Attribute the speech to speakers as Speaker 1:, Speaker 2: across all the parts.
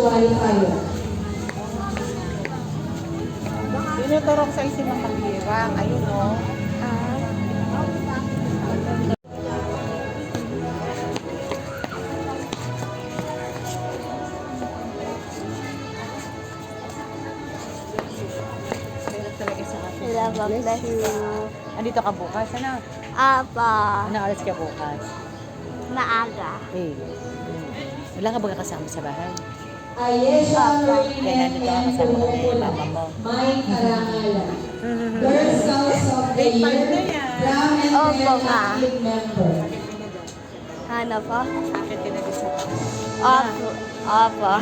Speaker 1: qualifier.
Speaker 2: Tinuturok sa isip ng kalirang. Ayun o.
Speaker 3: Bless you.
Speaker 2: Andito ka bukas, ano?
Speaker 3: Apa.
Speaker 2: Anong oras ka bukas?
Speaker 3: Maaga.
Speaker 2: Eh. Wala ka ba kasama sa bahay?
Speaker 1: Ayesha
Speaker 2: Kaya
Speaker 1: Lorena
Speaker 2: nandito ka kasama ko ng mama mo.
Speaker 1: May Karangalan. Girl Scouts of the Year, Ram and
Speaker 3: Opo,
Speaker 1: Fair
Speaker 3: ma.
Speaker 1: active member.
Speaker 3: Ano po?
Speaker 2: Bakit tinag-isip?
Speaker 3: Opo. Opo.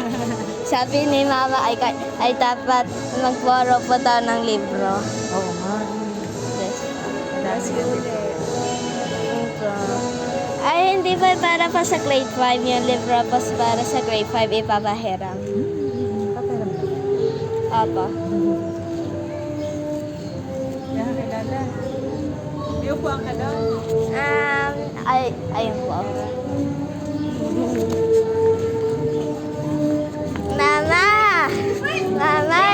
Speaker 3: Sabi ni Mama ay dapat magboro po daw ng libro.
Speaker 2: Oo nga.
Speaker 3: Yes.
Speaker 2: Dami na dito.
Speaker 3: Opo. Ay, hindi ba para pa sa grade 5 yung libro po para sa grade 5 ipapahiram?
Speaker 2: Paparam na.
Speaker 3: Opo.
Speaker 2: Yan, kilala. Yung po ang kala.
Speaker 3: Ayun po. Mama! Mama!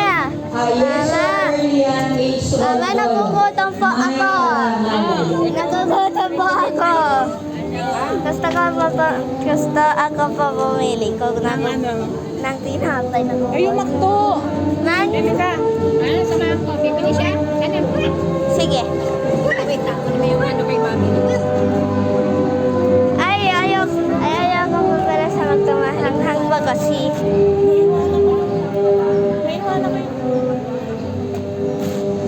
Speaker 1: Ayesha Lorena H.
Speaker 3: Mama, nagugutom po ako. Nagugutom po ako. Gusto ako po bumili ko ng tinapay na
Speaker 2: Ay, yung makto.
Speaker 3: Man?
Speaker 2: Bili ka.
Speaker 4: Samahan ko. Bibili siya? Ano?
Speaker 3: Sige.
Speaker 4: Wait lang. Ano ba yung ano kay mami?
Speaker 3: Ayaw ko po pala sa magtumahanghang ba kasi.
Speaker 2: May iwan na kayo.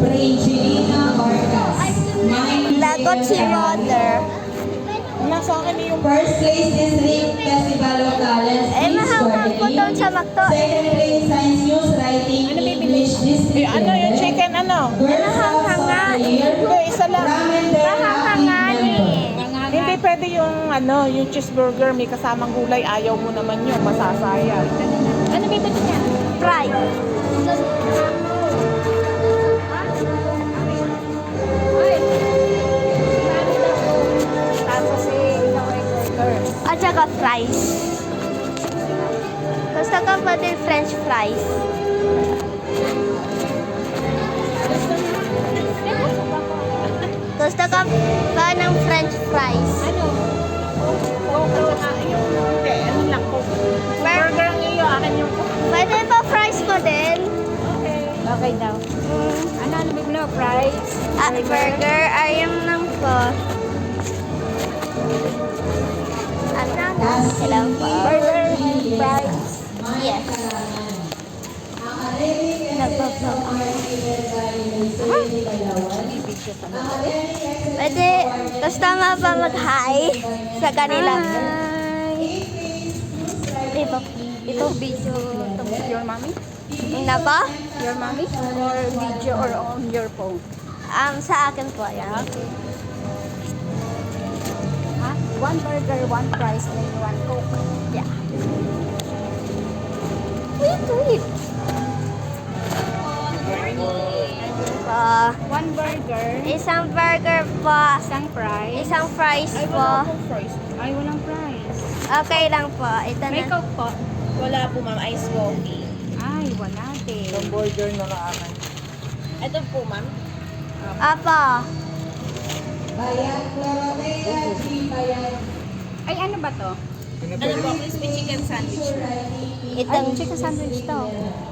Speaker 1: Regina Vargas.
Speaker 3: Lagot si mother.
Speaker 2: Nasa akin yung
Speaker 1: First place is Ring Festival of Talents.
Speaker 3: Mahanghang po doon sa Makto.
Speaker 1: Second place, Science News Writing English District.
Speaker 2: ano yung chicken ano?
Speaker 1: Girl Scouts of the Year,
Speaker 2: Hindi, isa lang.
Speaker 1: Ram and Fair active
Speaker 3: Mahahangani.
Speaker 1: member.
Speaker 2: Hindi pwede yung ano, yung cheeseburger may kasamang gulay. Ayaw mo naman yun, masasayang.
Speaker 4: Ano bibili niya?
Speaker 3: Fry.
Speaker 4: Tapos ikaw ay burger.
Speaker 3: At saka fries. Gusto ko pa din french fries. Gusto ko pa ng french fries.
Speaker 4: Ano?
Speaker 2: Yung, hindi, ano lang po. Burger ang iyo, akin yung
Speaker 3: Pwede pa fries ko din.
Speaker 4: Okay daw. Ano bibili mo? Fries?
Speaker 3: Burger, ayun lang po. Hello po.
Speaker 4: Burger, fries.
Speaker 3: Yes. Pwede, gusto mo pa mag-hi sa kanila?
Speaker 4: Ito video tungkol your mommy?
Speaker 3: Na po?
Speaker 4: Your mommy? Or video or on your phone?
Speaker 3: Sa akin po yan.
Speaker 4: Ha? One burger, one fries, and one coke.
Speaker 3: Yeah. Wait.
Speaker 4: One burger,
Speaker 3: Isang burger po.
Speaker 4: isang fries.
Speaker 3: Isang fries
Speaker 2: Ay,
Speaker 3: po.
Speaker 2: wala akong fries.
Speaker 4: Ay, walang fries.
Speaker 3: Okay lang po. Ito
Speaker 4: May
Speaker 3: na.
Speaker 4: coke po.
Speaker 2: Wala po ma'am, ice coffee.
Speaker 4: Ay, wala din.
Speaker 2: Yung burger na akin. Ito po ma'am.
Speaker 3: Apa.
Speaker 1: Bayan Florodea G. Bayan.
Speaker 4: Ay, ano ba to?
Speaker 2: Ano po, crispy chicken sandwich.
Speaker 3: Ito.
Speaker 4: Ay, chicken sandwich to.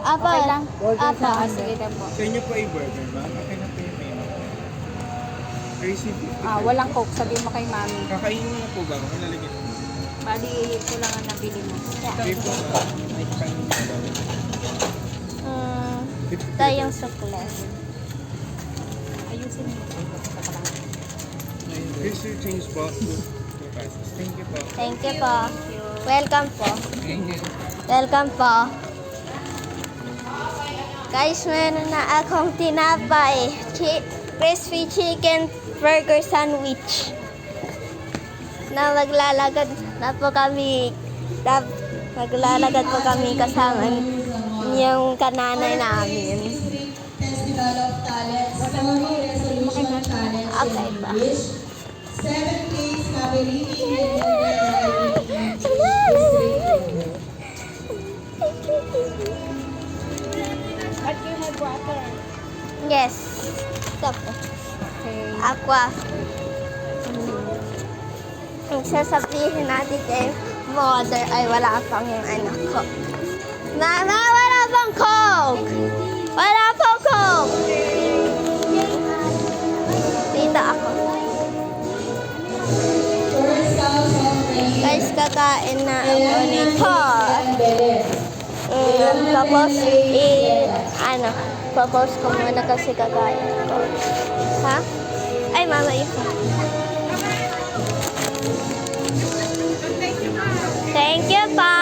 Speaker 3: Apa.
Speaker 4: Okay lang?
Speaker 3: Apa.
Speaker 4: Ah, sige na po.
Speaker 5: Sa inyo po ay burger, ma'am. Okay na po yung menu. Crazy po.
Speaker 4: Walang coke. Sabihin mo kay mami.
Speaker 5: Kakainin mo na po ba? Malalagyan mo.
Speaker 4: Bali, ito lang ang nabili mo.
Speaker 5: Okay po, ma'am. May kainin mo ba?
Speaker 3: Ito yung sukles.
Speaker 4: Ayusin mo.
Speaker 5: Here's your change po. 2 pesos. Thank you po.
Speaker 3: Thank you po. Welcome po.
Speaker 5: Thank you.
Speaker 3: Welcome po. Guys, meron na akong tinapay. Crispy chicken burger sandwich. Na maglalagad na po kami. Maglalagad po kami kasama yung kananay namin.
Speaker 1: Festival of Talents. Story Resolution Challenge
Speaker 3: Okay
Speaker 1: in
Speaker 3: ba?
Speaker 1: English. 7th place, Mabelini.
Speaker 4: But you have water.
Speaker 3: Yes. Tapos, aqua. Ang sasabihin natin kay mother ay wala pang yung anak ko. Mama, wala pang Coke! Wala pang Coke! Dito ako.
Speaker 1: First house of May
Speaker 3: Guys, kakain na ako nito. Tapos, papause ko muna kasi kakain ko. Ha? Ay, mama, ito. Thank you, pa!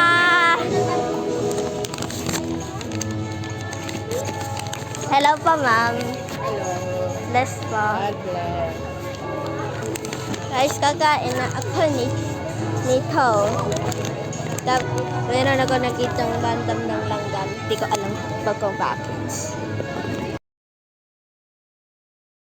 Speaker 3: Hello pa, ma'am. Bless po.
Speaker 2: God bless.
Speaker 3: Guys, kakain na ako nito. Meron ako nakitang bandam ng langgam. Hindi ko alam bakit.